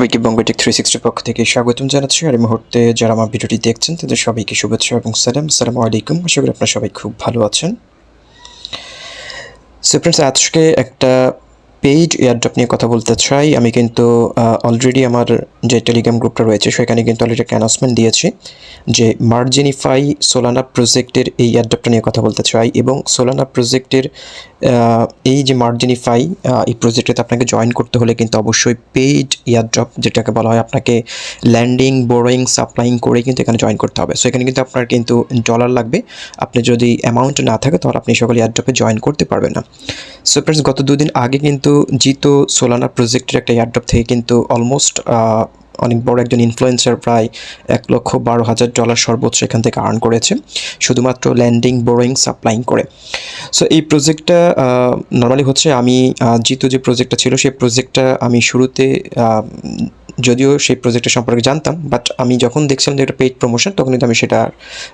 সবাইকে বঙ্গটেক 360 পক্ষ থেকে স্বাগতম জানাচ্ছি। আর এই মুহূর্তে যারা আমার ভিডিওটি দেখছেন তাদের সবাইকে শুভেচ্ছা এবং আসসালামু আলাইকুম। আশা করি আপনারা সবাই খুব ভালো আছেন। সো ফ্রেন্ডস, আজকে একটা পেইড এয়ারড্রপ নিয়ে কথা বলতে চাই। আমি কিন্তু অলরেডি আমার যে টেলিগ্রাম গ্রুপটা রয়েছে সেখানে কিন্তু অলরেডি একটা অ্যানাউন্সমেন্ট দিয়েছি যে MarginiFi সোলানা প্রজেক্টের এই এয়ারড্রপটা নিয়ে কথা বলতে চাই। এবং সোলানা প্রজেক্টের এই যে MarginiFi এই প্রজেক্টটাতে আপনাকে জয়েন করতে হলে কিন্তু অবশ্যই পেইড এয়ারড্রপ, যেটাকে বলা হয় আপনাকে ল্যান্ডিং, বোরোয়িং, সাপ্লাইং করে কিন্তু এখানে জয়েন করতে হবে। সো এখানে কিন্তু আপনার কিন্তু ডলার লাগবে। আপনি যদি অ্যামাউন্ট না থাকে তাহলে আপনি সকল এয়ারড্রপে জয়েন করতে পারবেন না। সো ফ্রেন্ডস, গত দুদিন আগে কিন্তু জিতো সোলানা প্রজেক্টের একটা এয়ারড্রপ থেকে কিন্তু অলমোস্ট অনেক বড় একজন ইনফ্লুয়েন্সার প্রায় $1,12,000 সর্বোচ্চ এখান থেকে আর্ন করেছে শুধুমাত্র ল্যান্ডিং, বোরোয়িং, সাপ্লাইং করে। সো এই প্রজেক্টটা নর্মালি হচ্ছে আমি জিতো যে প্রজেক্টটা ছিল সেই প্রজেক্টটা আমি শুরুতে যদিও সেই প্রজেক্টের সম্পর্কে জানতাম, বাট আমি যখন দেখছিলাম যে একটা পেইড প্রমোশন তখন কিন্তু আমি সেটা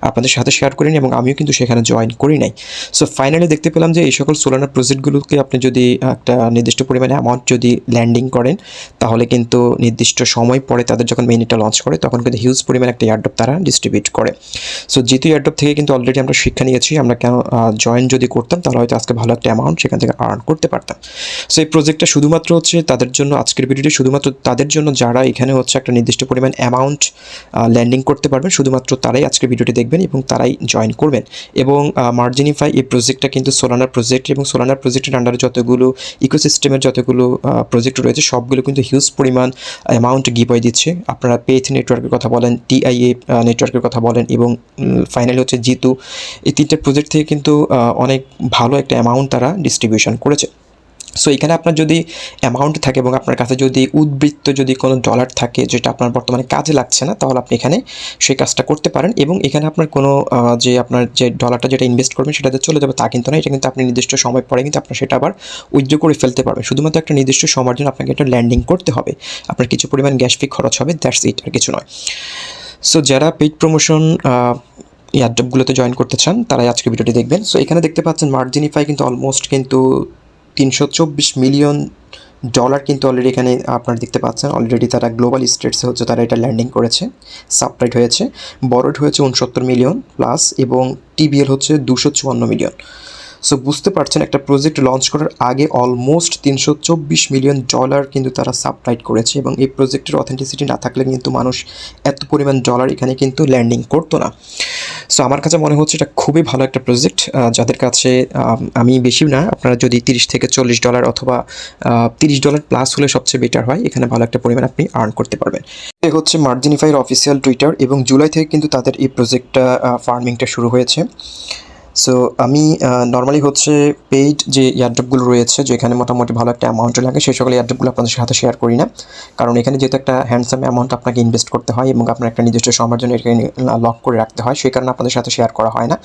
আপনাদের সাথে শেয়ার করিনি এবং আমিও কিন্তু সেখানে জয়েন করি নাই। সো ফাইনালি দেখতে পেলাম যে এই সকল সোলানা প্রজেক্টগুলোকে আপনি যদি একটা নির্দিষ্ট পরিমাণে অ্যামাউন্ট যদি ল্যান্ডিং করেন তাহলে কিন্তু নির্দিষ্ট সময় পরে তাদের যখন মেইনটা লঞ্চ করে তখন কিন্তু হিউজ পরিমাণে একটা এয়ারড্রপ তারা ডিস্ট্রিবিউট করে। সো যেহেতু এয়ারড্রপ থেকে কিন্তু অলরেডি আমরা শিক্ষা নিয়েছি, আমরা কেন জয়েন যদি করতাম তাহলে হয়তো আজকে ভালো একটা অ্যামাউন্ট সেখান থেকে আর্ন করতে পারতাম। সো এই প্রজেক্টটা শুধুমাত্র হচ্ছে তাদের জন্য, আজকের ভিডিওটি শুধুমাত্র তাদের জন্য যারা এখানে হচ্ছে একটা নির্দিষ্ট পরিমাণ অ্যামাউন্ট ল্যান্ডিং করতে পারবেন, শুধুমাত্র তারাই আজকের ভিডিওটি দেখবেন এবং তারাই জয়েন করবেন। এবং MarginiFi এই প্রজেক্টটা কিন্তু সোলানার প্রজেক্ট এবং সোলানার প্রজেক্টের আন্ডারে যতগুলো ইকোসিস্টেমের যতগুলো প্রজেক্ট রয়েছে সবগুলো কিন্তু হিউজ পরিমাণ অ্যামাউন্ট গিভওয়ে দিচ্ছে। আপনারা পেথ নেটওয়ার্কের কথা বলেন, TIA নেটওয়ার্কের কথা বলেন এবং ফাইনালি হচ্ছে জিতু, এই তিনটে প্রজেক্ট থেকে কিন্তু অনেক ভালো একটা অ্যামাউন্ট তারা ডিস্ট্রিবিউশন করেছে। সো এখানে আপনার যদি অ্যামাউন্ট থাকে এবং আপনার কাছে যদি উদ্বৃত্ত যদি কোনো ডলার থাকে যেটা আপনার বর্তমানে কাজে লাগছে না, তাহলে আপনি এখানে সেই কাজটা করতে পারেন। এবং এখানে আপনার কোনো যে আপনার যে ডলারটা যেটা ইনভেস্ট করবেন সেটাতে চলে যাবে তা কিন্তু না। এটা কিন্তু আপনি নির্দিষ্ট সময় পরে কিন্তু আপনার সেটা আবার উইথড্র করে ফেলতে পারবেন। শুধুমাত্র একটা নির্দিষ্ট সময়ের জন্য আপনাকে একটা ল্যান্ডিং করতে হবে, আপনার কিছু পরিমাণ গ্যাস ফি খরচ হবে, দ্যাটস ইট, আর কিছু নয়। সো যারা পেইড প্রমোশন এয়ারড্রপগুলোতে জয়েন করতে চান তারাই আজকে ভিডিওটি দেখবেন। সো এখানে দেখতে পাচ্ছেন MarginiFi কিন্তু অলমোস্ট কিন্তু $324 মিলিয়ন কিন্তু অলরেডি এখানে আপনারা দেখতে পাচ্ছেন। অলরেডি তারা গ্লোবাল স্টেটসে হচ্ছে তারা এটা ল্যান্ডিং করেছে, সাবপ্রাইট হয়েছে, বরড হয়েছে 69 মিলিয়ন প্লাস এবং TBL হচ্ছে 254 মিলিয়ন। সো বুঝতে পারছেন একটা প্রজেক্ট লঞ্চ করার আগে অলমোস্ট $324 মিলিয়ন কিন্তু তারা সাবপ্রাইট করেছে এবং এই প্রজেক্টের অথেন্টিসিটি না থাকলে কিন্তু মানুষ এত পরিমাণ ডলার এখানে কিন্তু ল্যান্ডিং করতো না। সো আমার কাছে মনে হচ্ছে এটা খুবই ভালো একটা প্রজেক্ট। যাদের কাছে আমি বেশি না, আপনারা যদি $30 থেকে $40 অথবা $30 প্লাস হলে সবচেয়ে বেটার হয়, এখানে ভালো একটা পরিমাণ আপনি আর্ন করতে পারবেন। এই হচ্ছে MarginiFiর অফিসিয়াল টুইটার এবং জুলাই থেকে কিন্তু তাদের এই প্রজেক্টটা ফার্মিংটা শুরু হয়েছে। সো আমি নর্মালি হচ্ছে পেইড যে এয়ারড্রপগুলো রয়েছে যেখানে মোটামুটি ভালো একটা অ্যামাউন্ট লাগে সেই সকল এয়ারড্রপগুলো আপনাদের সাথে শেয়ার করি না, কারণ এখানে যেহেতু একটা হ্যান্ডসাম অ্যামাউন্ট আপনাকে ইনভেস্ট করতে হয় এবং আপনার একটা নির্দিষ্ট সময়ের জন্য এখানে লক করে রাখতে হয়, সেই কারণে আপনাদের সাথে শেয়ার করা হয় না।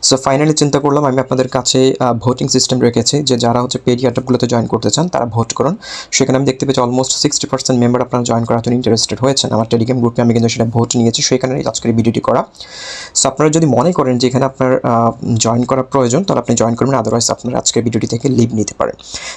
সো ফাইনালি চিন্তা করলাম আমি আপনাদের কাছে ভোটিং সিস্টেম রেখেছি যে যারা হচ্ছে পেইড এয়ারড্রপগুলোতে জয়েন করতে চান তারা ভোট করুন। সেখানে আমি দেখতে পেয়েছি অলমোস্ট 60% মেম্বার আপনারা জয়েন করার জন্য ইন্টারেস্টেড হয়েছেন। আমার টেলিগ্রাম গ্রুপে আমি কিন্তু সেটা ভোট নিয়েছি, সেখানে আজকের ভিডিওটি করা। সো আপনারা যদি মনে করেন যে এখানে আপনার জয়েন করা প্রয়োজন তাহলে আপনি জয়েন করবেন, আদারওয়াইজ আপনারা আজকের ভিডিওটি থেকে লিভ নিতে পারেন।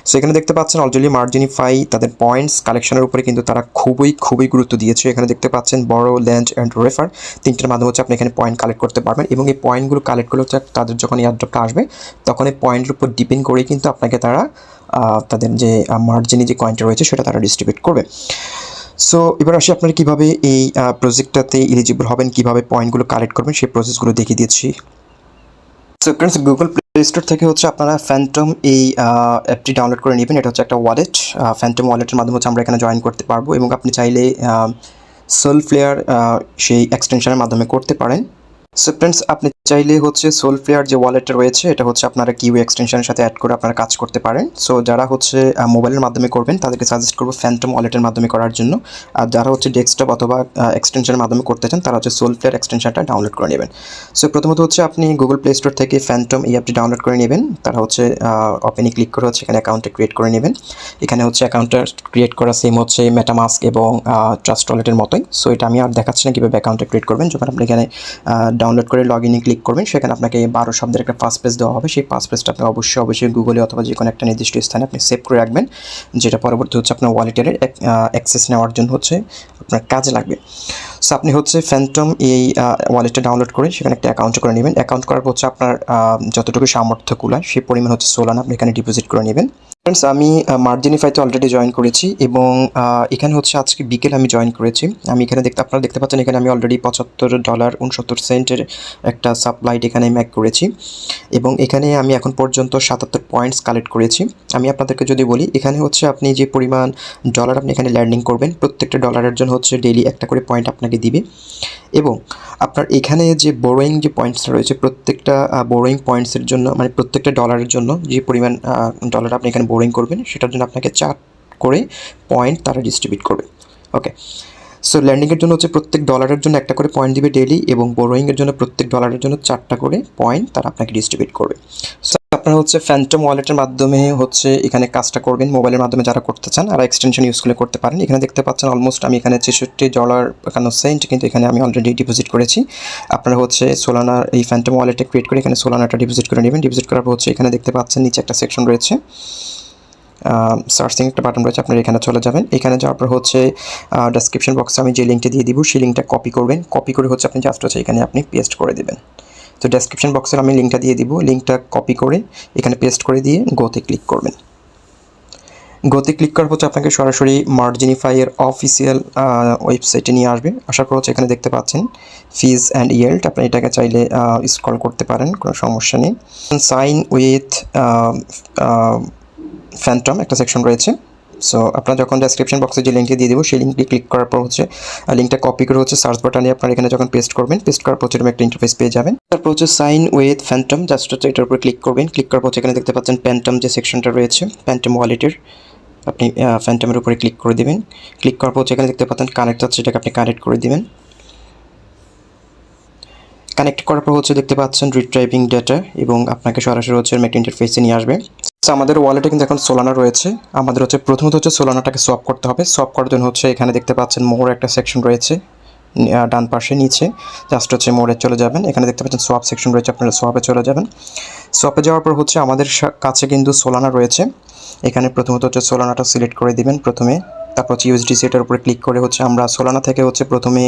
সো এখানে দেখতে পাচ্ছেন অলরেডি MarginiFi তাদের পয়েন্টস কালেকশনের উপরে কিন্তু তারা খুবই গুরুত্ব দিয়েছে। এখানে দেখতে পাচ্ছেন বড়, ল্যান্ড অ্যান্ড রেফার তিনটার মাধ্যমে হচ্ছে আপনি এখানে পয়েন্ট কালেক্ট করতে পারবেন এবং এই পয়েন্টগুলো কালেক্ট করলে হচ্ছে তাদের যখন এয়ারড্রপটা আসবে তখন এই পয়েন্টের উপর ডিপেন্ড করেই কিন্তু আপনাকে তারা তাদের যে মার্জিনি যে কয়েনটা রয়েছে সেটা তারা ডিস্ট্রিবিউট করবে। সো এবার আসি আপনারা কীভাবে এই প্রজেক্টটাতে এলিজিবল হবেন, কীভাবে পয়েন্টগুলো কালেক্ট করবেন সেই প্রসেসগুলো দেখিয়ে দিচ্ছি। So friends, Google play store থেকে হচ্ছে আপনারা ফ্যান্টম এই অ্যাপটি ডাউনলোড করে নেবেন। এটা হচ্ছে একটা ওয়ালেট, ফ্যান্টম ওয়ালেটের মাধ্যমে হচ্ছে আমরা এখানে জয়েন করতে পারবো এবং আপনি চাইলে সোলফ্লেয়ার সেই এক্সটেনশনের মাধ্যমে করতে পারেন। সো ফ্রেন্ডস, আপনি চাইলে হচ্ছে সোলফ্লেয়ার যে ওয়ালেটটা রয়েছে এটা হচ্ছে আপনারা কিউই এক্সটেনশনের সাথে অ্যাড করে আপনারা কাজ করতে পারেন। সো যারা হচ্ছে মোবাইলের মাধ্যমে করবেন তাদেরকে সাজেস্ট করবো ফ্যান্টম ওয়ালেটের মাধ্যমে করার জন্য, আর যারা হচ্ছে ডেস্কটপ অথবা এক্সটেনশনের মাধ্যমে করতে চান তারা হচ্ছে সোলফ্লেয়ার এক্সটেনশনটা ডাউনলোড করে নেবেন। সো প্রথমত হচ্ছে আপনি গুগল প্লে স্টোর থেকে ফ্যান্টম এই অ্যাপটি ডাউনলোড করে নেবেন। তারা হচ্ছে ওপেনে ক্লিক করে হচ্ছে এখানে অ্যাকাউন্টটা ক্রিয়েট করে নেবেন। এখানে হচ্ছে অ্যাকাউন্টটা ক্রিয়েট করা সেম হচ্ছে মেটামাস্ক এবং ট্রাস্ট ওয়ালেটের মতোই। সো এটা আমি আর দেখাচ্ছি না কীভাবে অ্যাকাউন্টটা ক্রিয়েট করবেন। যখন আপনি এখানে ডাউনলোড করে লগ ইনে ক্লিক ক্লিক করবেন, সেখানে আপনাকে 12 শব্দের একটা ফার্স্ট পেজ দেওয়া হবে। সেই ফার্স্ট পেজটা আপনি অবশ্যই গুগলে অথবা যে কোনো একটা নির্দিষ্ট স্থানে আপনি সেভ করে রাখবেন, যেটা পরবর্তী হচ্ছে আপনার ওয়ালেটের অ্যাক্সেস নেওয়ার জন্য হচ্ছে আপনার কাজে লাগবে। সো আপনি হচ্ছে ফ্যান্টম এই ওয়ালেটটা ডাউনলোড করে সেখানে একটা অ্যাকাউন্ট করে নেবেন। অ্যাকাউন্ট করার পর হচ্ছে আপনার যতটুকু সামর্থ্য কুলায় সেই পরিমাণ হচ্ছে সোলানা আপনি এখানে ডিপোজিট করে নেবেন। ফ্রেন্ডস, আমি মার্জিনিফাইতে অলরেডি জয়েন করেছি এবং এখানে হচ্ছে আজকে বিকেলে আমি জয়েন করেছি। আমি এখানে আপনারা দেখতে পাচ্ছেন এখানে আমি অলরেডি $75.69 একটা সাপ্লাইট এখানে ম্যাক করেছি এবং এখানে আমি এখন পর্যন্ত 77 পয়েন্টস কালেক্ট করেছি। আমি আপনাদেরকে যদি বলি, এখানে হচ্ছে আপনি যে পরিমাণ ডলার আপনি এখানে ল্যান্ডিং করবেন, প্রত্যেকটা ডলারের জন্য হচ্ছে ডেইলি একটা করে পয়েন্ট আপনাকে দিবে এবং আপনার এখানে যে বোরোয়িং যে পয়েন্টসটা রয়েছে, প্রত্যেকটা বোরোয়িং পয়েন্টসের জন্য মানে প্রত্যেকটা ডলারের জন্য যে পরিমাণ ডলার আপনি এখানে বোরোয়িং করবেন, সেটার জন্য আপনাকে 4 করে পয়েন্ট তারা ডিস্ট্রিবিউট করবে। ওকে, সো ল্যান্ডিংয়ের জন্য হচ্ছে প্রত্যেক ডলারের জন্য একটা করে পয়েন্ট দিবে ডেইলি এবং বোরোয়িংয়ের জন্য প্রত্যেক ডলারের জন্য 4টা করে পয়েন্ট তারা আপনাকে ডিস্ট্রিবিউট করবে। সো আপনারা হচ্ছে ফ্যান্টম ওয়ালেটের মাধ্যমে হচ্ছে এখানে কাজটা করবেন। মোবাইলের মাধ্যমে যারা করতে চান আর এক্সটেনশন ইউজ করতে পারেন। এখানে দেখতে পাচ্ছেন অলমোস্ট আমি এখানে $66.51 কিন্তু এখানে আমি অলরেডি ডিপোজিট করেছি। আপনারা হচ্ছে সোলানার এই ফ্যান্টম ওয়ালেটে ক্রিয়েট করে এখানে সোলানাটা ডিপোজিট করে নেবেন। ডিপোজিট করার পর হচ্ছে এখানে দেখতে পাচ্ছেন নিচে একটা সেকশন রয়েছে, সার্চিং একটা বাটন রয়েছে, আপনারা এখানে চলে যাবেন। এখানে যাওয়ার পর হচ্ছে ডেসক্রিপশন বক্সে আমি যে লিঙ্কটা দিয়ে দিব সেই লিঙ্কটা কপি করবেন। কপি করে হচ্ছে আপনি জাস্ট হচ্ছে এখানে আপনি পেস্ট করে দেবেন। তো ডেসক্রিপশন বক্সে আমি লিঙ্কটা দিয়ে দিব, লিঙ্কটা কপি করে এখানে পেস্ট করে দিয়ে গোতে ক্লিক করবেন। গোতে ক্লিক করার হচ্ছে আপনাকে সরাসরি মার্জিনিফাই এর অফিসিয়াল ওয়েবসাইটে নিয়ে আসবে। আসার পর হচ্ছে এখানে দেখতে পাচ্ছেন ফিজ অ্যান্ড ইয়েল্ড, আপনি এটাকে চাইলে স্ক্রল করতে পারেন, কোনো সমস্যা নেই। সাইন উইথ ফ্যান্টম একটা সেকশন রয়েছে। সো আপনারা যখন ডেসক্রিপশন বক্সে যে লিঙ্কটি দিয়ে দেবো সেই লিঙ্কটি ক্লিক করার পর হচ্ছে লিঙ্কটা কপি করে হচ্ছে সার্চ বাটনে আপনারা এখানে যখন পেস্ট করবেন, পেস্ট করার পর এরকম একটা ইন্টারফেস পেয়ে যাবেন। তারপর হচ্ছে সাইন উইথ ফ্যান্টম, জাস্ট হচ্ছে এটার উপরে ক্লিক করবেন। ক্লিক করার পর এখানে দেখতে পাচ্ছেন ফ্যান্টম যে সেকশনটা রয়েছে ফ্যান্টম ওয়ালেটের, আপনি ফ্যান্টমের উপরে ক্লিক করে দেবেন। ক্লিক করার পর এখানে দেখতে পাচ্ছেন কানেক্ট আছে, সেটাকে আপনি কানেক্ট করে দেবেন। কানেক্ট করার পর হচ্ছে দেখতে পাচ্ছেন রিট্রাইভিং ডেটা এবং আপনাকে সরাসরি হচ্ছে একটা ইন্টারফেসে নিয়ে আসবে। আমাদের ওয়ালেটে কিন্তু এখন সোলানা রয়েছে। আমাদের হচ্ছে প্রথমত হচ্ছে সোলানাটাকে সোয়াপ করতে হবে। সোয়াপ করার জন্য হচ্ছে এখানে দেখতে পাচ্ছেন মোর একটা সেকশন রয়েছে ডান পাশে নিচে, জাস্ট হচ্ছে মোড়ে চলে যাবেন। এখানে দেখতে পাচ্ছেন সোয়াপ সেকশন রয়েছে, আপনারা সোয়াপে চলে যাবেন। সোয়াপে যাওয়ার পর হচ্ছে আমাদের কাছে কিন্তু সোলানা রয়েছে। এখানে প্রথমত হচ্ছে সোলানাটা সিলেক্ট করে দিবেন প্রথমে, তারপর হচ্ছে ইউএসডিসি এটার উপরে ক্লিক করে হচ্ছে আমরা সোলানা থেকে হচ্ছে প্রথমে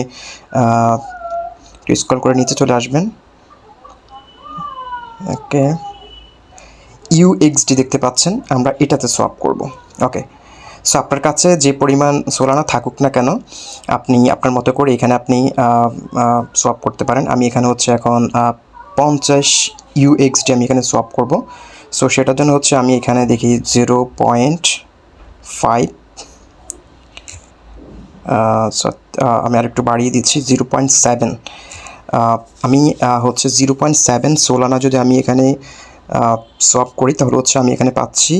স্ক্রল করে নিচে চলে আসবেন। ওকে, ইউএক্সডি দেখতে পাচ্ছেন, আমরা এটাতে সোয়াপ করব। ওকে, সো আপনার কাছে যে পরিমাণ সোলানা থাকুক না কেন আপনি আপনার মতো করে এখানে আপনি সোয়াপ করতে পারেন। আমি এখানে হচ্ছে এখন 50 ইউএক্সডি আমি এখানে সোয়াপ করব। সো সেটার জন্য হচ্ছে আমি এখানে দেখি 0.5, আমি আরেকটু বাড়িয়ে দিচ্ছি 0.7। আমি হচ্ছে 0.7 সোলানা যদি আমি এখানে সোয়াপ করি তাহলে হচ্ছে আমি এখানে পাচ্ছি,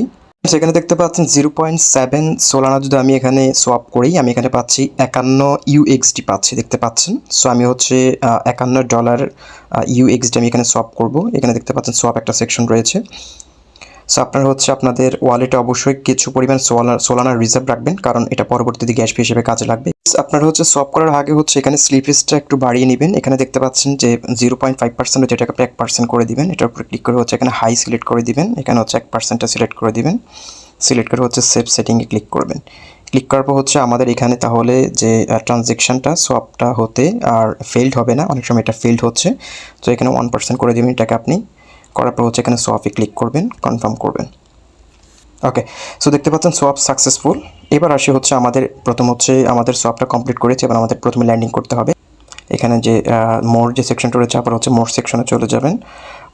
সেখানে দেখতে পাচ্ছেন 0.7 সোলানা যদি আমি এখানে সোয়াপ করি আমি এখানে পাচ্ছি 51 ইউএক্সডি পাচ্ছি, দেখতে পাচ্ছেন। সো আমি হচ্ছে $51 ইউএক্সডি আমি এখানে সোয়াপ করব। এখানে দেখতে পাচ্ছেন সোয়াপ একটা সেকশন রয়েছে। সো আপনারা হচ্ছে আপনাদের ওয়ালেটে অবশ্যই কিছু পরিমাণ সোলানা রিজার্ভ রাখবেন, কারণ এটা পরবর্তীতে গ্যাস ফি হিসেবে কাজে লাগবে। আপনারা হচ্ছে সোয়াপ করার আগে হচ্ছে এখানে স্লিপেজটা একটু বাড়িয়ে নেবেন। এখানে দেখতে পাচ্ছেন যে 0.5% যেটাকে আপনি 1% করে দিবেন, এটার উপরে ক্লিক করে হচ্ছে এখানে হাই সিলেক্ট করে দিবেন। এখানে হচ্ছে 1%টা সিলেক্ট করে দিবেন। সিলেক্ট করে হচ্ছে সেভ সেটিংয়ে ক্লিক করবেন। ক্লিক করার পর হচ্ছে আমাদের এখানে তাহলে যে ট্রানজ্যাকশানটা সোয়াপটা হতে আর ফেইল্ড হবে না, অনেক সময় এটা ফেইল্ড হচ্ছে। তো এখানে 1% করে দেবেন এটাকে আপনি। করার পর হচ্ছে এখানে সোয়াপে ক্লিক করবেন, কনফার্ম করবেন। ওকে, সো দেখতে পাচ্ছেন সোয়াপ সাকসেসফুল। এবার আসি হচ্ছে প্রথম হচ্ছে আমাদের সোয়াপটা কমপ্লিট করেছে, এবার আমাদের প্রথমে ল্যান্ডিং করতে হবে। এখানে যে মোর যে সেকশনটা রয়েছে আবার হচ্ছে মোর সেকশনে চলে যাবেন।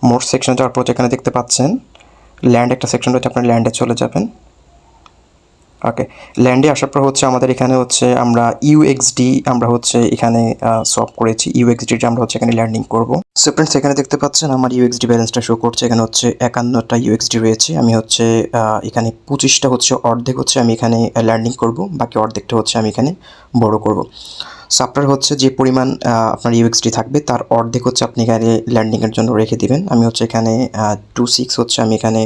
মোর সেকশনে যাওয়ার পর এখানে দেখতে পাচ্ছেন ল্যান্ড একটা সেকশন রয়েছে, আপনার ল্যান্ডে চলে যাবেন। ওকে, ল্যান্ডে আসার পর হচ্ছে আমাদের এখানে হচ্ছে আমরা ইউএক্সডি আমরা হচ্ছে এখানে সোয়াপ করেছি। ইউএক্সডিটা আমরা হচ্ছে এখানে ল্যান্ডিং করব। সো ফ্রেন্ডস, এখানে দেখতে পাচ্ছেন আমার ইউএক্সডি ব্যালেন্সটা শো করছে। এখানে হচ্ছে 51টা ইউএক্সডি রয়েছে। আমি হচ্ছে এখানে 25টা হচ্ছে অর্ধেক হচ্ছে আমি এখানে ল্যান্ডিং করব, বাকি অর্ধেকটা হচ্ছে আমি এখানে বড় করব। সো আপনার হচ্ছে যে পরিমাণ আপনার ইউএক্সডি থাকবে তার অর্ধেক হচ্ছে আপনি এখানে ল্যান্ডিংয়ের জন্য রেখে দিবেন। আমি হচ্ছে এখানে 2.6 হচ্ছে আমি এখানে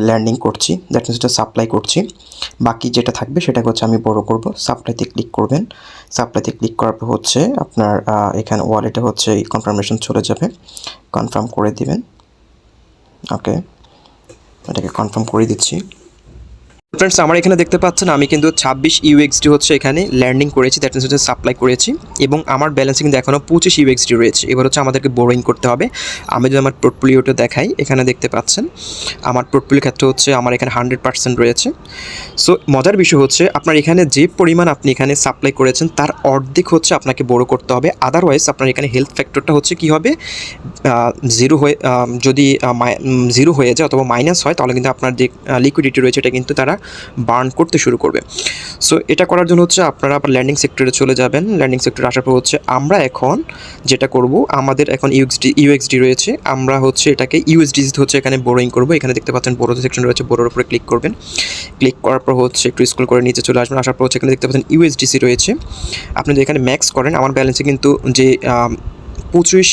ল্যান্ডিং করছি, দ্যাট মিনস এটা সাপ্লাই করছি। বাকি যেটা থাকবে সেটাকে হচ্ছে আমি বড় করব। সাপ্লাইতে ক্লিক করবেন। সাপ্লাইতে ক্লিক করার পর হচ্ছে আপনার এখানে ওয়ালেটে হচ্ছে কনফার্মেশন চলে যাবে, কনফার্ম করে দিবেন। ওকে, এটাকে কনফার্ম করে দিচ্ছি। ফ্রেন্ডস, আমার এখানে দেখতে পাচ্ছেন আমি কিন্তু 26 ইউএক্সডি হচ্ছে এখানে ল্যান্ডিং করেছি, দ্যাট মিনস হচ্ছে সাপ্লাই করেছি, এবং আমার ব্যালেন্সে কিন্তু এখনও 25 ইউএক্সডি রয়েছে। এবার হচ্ছে আমাদেরকে বোরোইং করতে হবে। আমি যদি আমার পোর্টফোলিওটা দেখাই, এখানে দেখতে পাচ্ছেন আমার পোর্টফোলিও ক্ষেত্রে হচ্ছে আমার এখানে 100% রয়েছে। সো মজার বিষয় হচ্ছে আপনার এখানে যে পরিমাণ আপনি এখানে সাপ্লাই করেছেন তার অর্ধেক হচ্ছে আপনাকে বড় করতে হবে, আদারওয়াইজ আপনার এখানে হেলথ ফ্যাক্টরটা হচ্ছে কী হবে, জিরো হয়ে যদি জিরো হয়ে যায় অথবা মাইনাস হয়, তাহলে কিন্তু আপনার যে লিকুইডিটি রয়েছে এটা কিন্তু তারা বার্ন করতে শুরু করবে। সো এটা করার জন্য হচ্ছে আপনারা আবার ল্যান্ডিং সেক্টরে চলে যাবেন। ল্যান্ডিং সেক্টরে আসার পর হচ্ছে আমরা এখন যেটা করব, আমাদের এখন ইউএক্সডি রয়েছে, আমরা হচ্ছে এটাকে ইউএসডিতে হচ্ছে এখানে বোরোইং করব। এখানে দেখতে পাচ্ছেন বোরো সেকশন রয়েছে, বোরোর উপরে ক্লিক করবেন। ক্লিক করার পর হচ্ছে একটু স্ক্রল করে নিচে চলে আসবেন। আসার পর হচ্ছে এখানে দেখতে পাচ্ছেন ইউএসডিসি রয়েছে। আপনি যদি এখানে ম্যাক্স করেন, আমার ব্যালেন্সে কিন্তু যে 25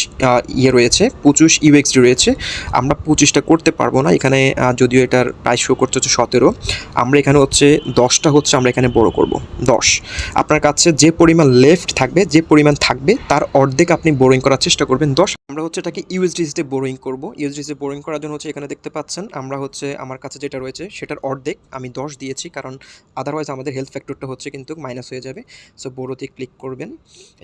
রয়েছে, 25 ইউএক্সডি রয়েছে। আমরা 25টা করতে পারবো না এখানে, যদিও এটার প্রাইস শো করতে হচ্ছে 17। আমরা এখানে হচ্ছে 10টা হচ্ছে আমরা এখানে বড় করব 10। আপনার কাছে যে পরিমাণ লেফট থাকবে, যে পরিমাণ থাকবে তার অর্ধেক আপনি বোরোইং করার চেষ্টা করবেন 10। আমরা হচ্ছে এটাকে ইউএসডিসিতে বোরোইং করব। ইউএসডিসিতে বোরোইং করার জন্য হচ্ছে এখানে দেখতে পাচ্ছেন আমরা হচ্ছে আমার কাছে যেটা রয়েছে সেটার অর্ধেক আমি 10 দিয়েছি, কারণ আদারওয়াইজ আমাদের হেলথ ফ্যাক্টরটা হচ্ছে কিন্তু মাইনাস হয়ে যাবে। সো বড়োতে ক্লিক করবেন,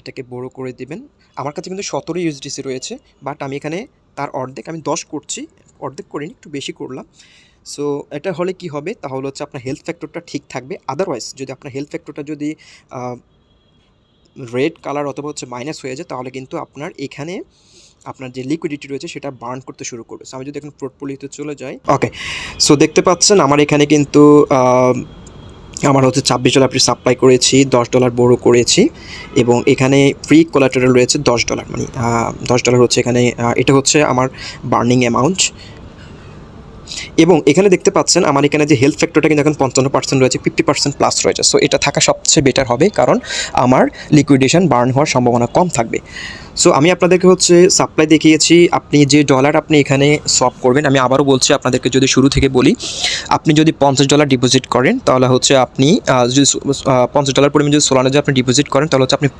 এটাকে বড়ো করে দিবেন। আমার কাছে কিন্তু 17 ইউএসডিসি রয়েছে, বাট আমি এখানে তার অর্ধেক আমি 10 করছি, অর্ধেক করিনি, একটু বেশি করলাম। সো এটা হলে কি হবে, তাহলে হচ্ছে আপনার হেলথ ফ্যাক্টরটা ঠিক থাকবে। আদারওয়াইজ যদি আপনার হেলথ ফ্যাক্টরটা যদি রেড কালার অথবা হচ্ছে মাইনাস হয়ে যায়, তাহলে কিন্তু আপনার এখানে আপনার যে লিকুইডিটি রয়েছে সেটা বার্ন করতে শুরু করবে। সো আমি যদি এখন পোর্টফোলিওতে চলে যাই, ওকে, সো দেখতে পাচ্ছেন আমার এখানে কিন্তু আমার হচ্ছে $26 সাপ্লাই করেছি, $10 বড় করেছি, এবং এখানে ফ্রি কোলাটেরাল রয়েছে $10, মানে $10 হচ্ছে এখানে, এটা হচ্ছে আমার বার্নিং অ্যামাউন্ট। এবং এখানে দেখতে পাচ্ছেন আমার এখানে যে হেলথ ফ্যাক্টরটা কিন্তু এখন 55% রয়েছে, 50% প্লাস রয়েছে। সো এটা থাকা সবচেয়ে বেটার হবে, কারণ আমার লিকুইডেশন বার্ন হওয়ার সম্ভাবনা কম থাকবে। সো আমি আপনাদেরকে হচ্ছে সাপ্লাই দেখিয়েছি। আপনি যে ডলার আপনি এখানে সোয়াপ করবেন, আমি আবারও বলছি আপনাদেরকে, যদি শুরু থেকে বলি, আপনি যদি $50 ডিপোজিট করেন, তাহলে হচ্ছে আপনি যদি $50 পরিমাণ যদি সোলানা যদি আপনি ডিপোজিট করেন, তাহলে হচ্ছে আপনি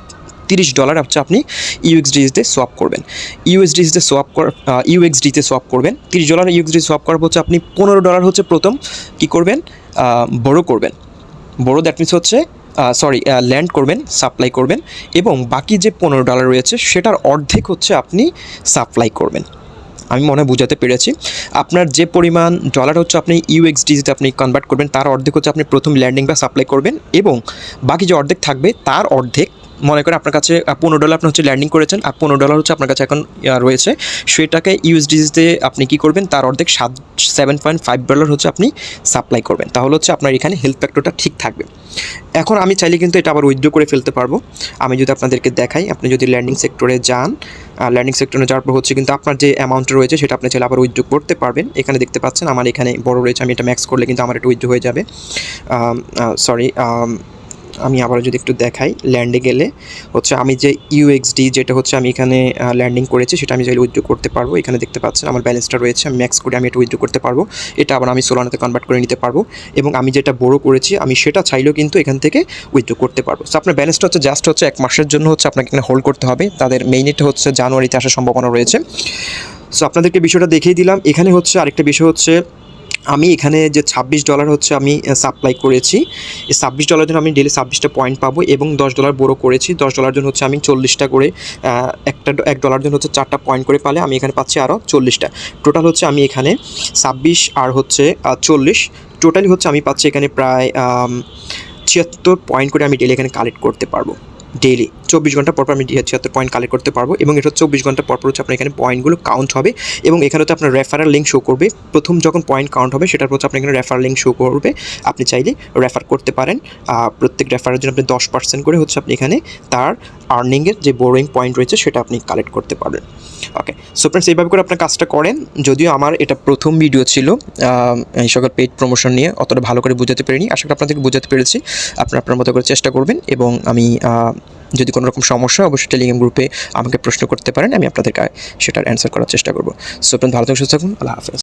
$30 হচ্ছে আপনি ইউএক্সডিতে সোয়াপ করবেন। ইউএক্সডিতে সোয়াপ করবেন। $30 ইউএক্সডি সোয়াপ করার হচ্ছে আপনি $15 হচ্ছে প্রথম কী করবেন, বড়ো করবেন। বড়ো দ্যাট মিনস হচ্ছে ল্যান্ড করবেন, সাপ্লাই করবেন, এবং বাকি যে $15 রয়েছে সেটার অর্ধেক হচ্ছে আপনি সাপ্লাই করবেন। আমি মনে হয় বুঝাতে পেরেছি। আপনার যে পরিমাণ ডলার হচ্ছে আপনি ইউএক্সডিতে আপনি কনভার্ট করবেন, তার অর্ধেক হচ্ছে আপনি প্রথম ল্যান্ডিং বা সাপ্লাই করবেন, এবং বাকি যে অর্ধেক থাকবে তার অর্ধেক, মনে করেন আপনার কাছে $15 আপনি হচ্ছে ল্যান্ডিং করেছেন, আর $15 হচ্ছে আপনার কাছে এখন রয়েছে, সেটাকে ইউএসডিতে আপনি কী করবেন, তার অর্ধেক $7.5 হচ্ছে আপনি সাপ্লাই করবেন। তাহলে হচ্ছে আপনার এখানে হেলথ ফ্যাক্টরটা ঠিক থাকবে। এখন আমি চাইলে কিন্তু এটা আবার উইথড্র করে ফেলতে পারবো। আমি যদি আপনাদেরকে দেখাই, আপনি যদি ল্যান্ডিং সেক্টরে যান, ল্যান্ডিং সেক্টরে যাওয়ার পর হচ্ছে কিন্তু আপনার যে অ্যামাউন্ট রয়েছে সেটা আপনি চাইলে আবার উইথড্র করতে পারবেন। এখানে দেখতে পাচ্ছেন আমার এখানে বড় রয়েছে, আমি এটা ম্যাক্স করলে কিন্তু আমার এটা উইথড্র হয়ে যাবে। আমি আবার যদি একটু দেখাই, ল্যান্ডে গেলে হচ্ছে আমি যে ইউএক্সডি যেটা হচ্ছে আমি এখানে ল্যান্ডিং করেছি সেটা আমি চাইলে উইথড্র করতে পারবো। এখানে দেখতে পাচ্ছেন আমার ব্যালেন্সটা রয়েছে, আমি ম্যাক্স করে আমি এটা উইথড্র করতে পারবো। এটা আবার আমি সোলানাতে কনভার্ট করে নিতে পারবো, এবং আমি যেটা বড় করেছি আমি সেটা চাইলেও কিন্তু এখান থেকে উইথড্র করতে পারবো। সো আপনার ব্যালেন্সটা হচ্ছে জাস্ট হচ্ছে 1 মাসের জন্য হচ্ছে আপনাকে এখানে হোল্ড করতে হবে। তাদের মেইনটা হচ্ছে জানুয়ারিতে আসার সম্ভাবনা রয়েছে। সো আপনাদেরকে বিষয়টা দেখিয়ে দিলাম। এখানে হচ্ছে আরেকটা বিষয় হচ্ছে, আমি এখানে যে $26 হচ্ছে আমি সাপ্লাই করেছি, এই $26 জন্য আমি ডেলি 26টা পয়েন্ট পাবো, এবং $10 বড় করেছি। $10 জন্য হচ্ছে আমি 40টা করে, $1 জন্য হচ্ছে 4টা পয়েন্ট করে পালে আমি এখানে পাচ্ছি আরও 40টা। টোটাল হচ্ছে আমি এখানে 26 আর হচ্ছে 40, টোটালি হচ্ছে আমি পাচ্ছি এখানে প্রায় 76 পয়েন্ট করে আমি ডেলি এখানে কালেক্ট করতে পারবো। ডেইলি 24 ঘন্টা পরপর আমি 76 পয়েন্ট কালেক্ট করতে পারবো, এবং এটা 24 ঘন্টা পরপর হচ্ছে আপনার এখানে পয়েন্টগুলো কাউন্ট হবে, এবং এখানে হচ্ছে আপনার রেফারেল লিঙ্ক শো করবে। প্রথম যখন পয়েন্ট কাউন্ট হবে সেটার হচ্ছে আপনার এখানে রেফারেল লিঙ্ক শো করবে, আপনি চাইলে রেফার করতে পারেন। প্রত্যেক রেফারের জন্য আপনি 10% করে হচ্ছে আপনি এখানে তার আর্নিংয়ের যে বোরোইং পয়েন্ট রয়েছে সেটা আপনি কালেক্ট করতে পারবেন। ওকে, সো ফ্রেন্ডস, এইভাবে করে আপনার কাজটা করেন। যদিও আমার এটা প্রথম ভিডিও ছিল এই সকল পেইড প্রমোশন নিয়ে, অতটা ভালো করে বোঝাতে পারিনি। আশা করি আপনাদেরকে বোঝাতে পেরেছি। আপনার মতো করে চেষ্টা করবেন, এবং আমি যদি কোনো রকম সমস্যা হয় অবশ্যই টেলিগ্রাম গ্রুপে আমাকে প্রশ্ন করতে পারেন, আমি আপনাদেরকে সেটার অ্যান্সার করার চেষ্টা করব। সো আপনারা ভালো থাকুন, সুস্থ থাকুন, আল্লাহ হাফেজ।